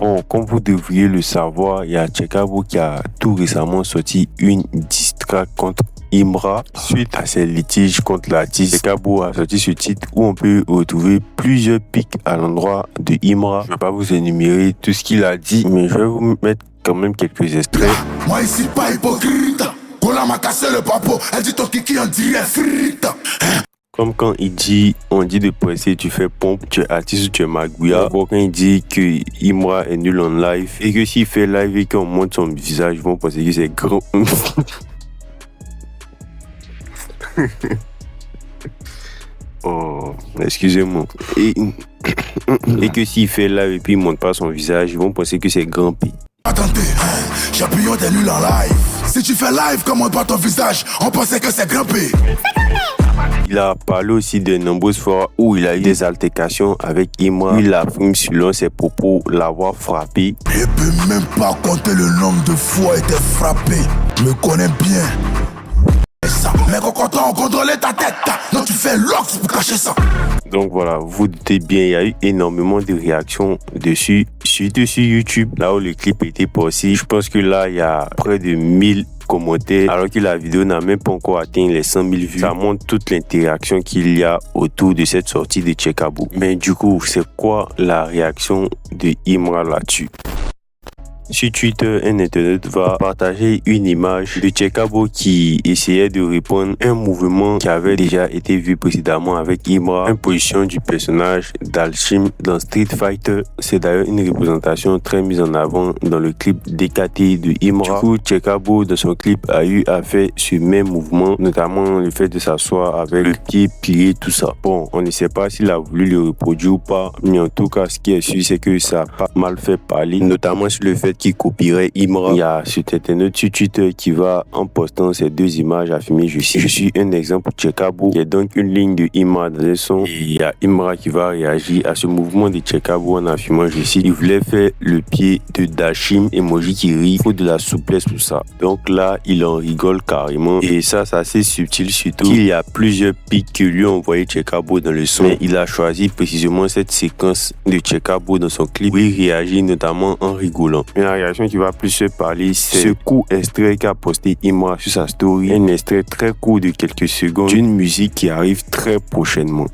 Bon, comme vous devriez le savoir, il y a Tchekabo qui a tout récemment sorti une diss track contre Imra. Suite à ses litiges contre l'artiste, Tchekabo a sorti ce titre où on peut retrouver plusieurs pics à l'endroit de Imra. Je ne vais pas vous énumérer tout ce qu'il a dit, mais je vais vous mettre quand même quelques extraits. Moi ici pas hypocrite, Kola m'a cassé le papo, elle dit ton kiki on dirait frite. Comme quand on dit de presser, tu fais pompe, tu es artiste ou tu es magouilla. Bon, quand il dit que Imra est nul en live et que s'il fait live et qu'on monte son visage, ils vont penser que c'est grand. Oh, excusez-moi. Et que s'il fait live et puis il monte pas son visage, ils vont penser que c'est grand P. Attendez, Champion t'es nul en live. Si tu fais live comme on voit ton visage, on pensait que c'est grand P. Il a parlé aussi de nombreuses fois où il a eu des altercations avec Imra. Il affirme selon ses propos l'avoir frappé. Je peux même pas compter le nombre de fois été frappé. Je me connais bien. Mais quand on contrôle ta tête, non tu fais l'ox pour cacher ça. Donc voilà, vous doutez bien, il y a eu énormément de réactions dessus, surtout sur YouTube, là où le clip était passé. Je pense que là, il y a près de 1000 commentaires, alors que la vidéo n'a même pas encore atteint les 100 000 vues. Ça montre toute l'interaction qu'il y a autour de cette sortie de Tchekabo. Mais du coup, c'est quoi la réaction de Imra là-dessus? Sur Twitter, un internaute va partager une image de Tchekabo qui essayait de répondre à un mouvement qui avait déjà été vu précédemment avec Imra, une position du personnage d'Alchim dans Street Fighter. C'est d'ailleurs une représentation très mise en avant dans le clip DKT de Imra. Du coup, Tchekabo dans son clip a eu à faire ce même mouvement, notamment le fait de s'asseoir avec le pied plié, tout ça. Bon, on ne sait pas s'il a voulu le reproduire ou pas, mais en tout cas, ce qui est sûr, c'est que ça a pas mal fait parler, notamment sur le fait qui copierait Imra. Il y a cet internaute sur Twitter qui va, en postant ces deux images, affirmer je suis un exemple pour Tchekabo. Il y a donc une ligne de Imra dans le son et il y a Imra qui va réagir à ce mouvement de Tchekabo en affirmant je cite, il voulait faire le pied de Dashim, emoji qui rit, il faut de la souplesse pour ça. Donc là, il en rigole carrément et ça c'est assez subtil, surtout qu'il y a plusieurs pics que lui a envoyé Tchekabo dans le son, mais il a choisi précisément cette séquence de Tchekabo dans son clip où il réagit notamment en rigolant. La réaction qui va plus se parler, c'est ce court extrait qu'a posté Imra sur sa story, un extrait très court de quelques secondes d'une musique qui arrive très prochainement.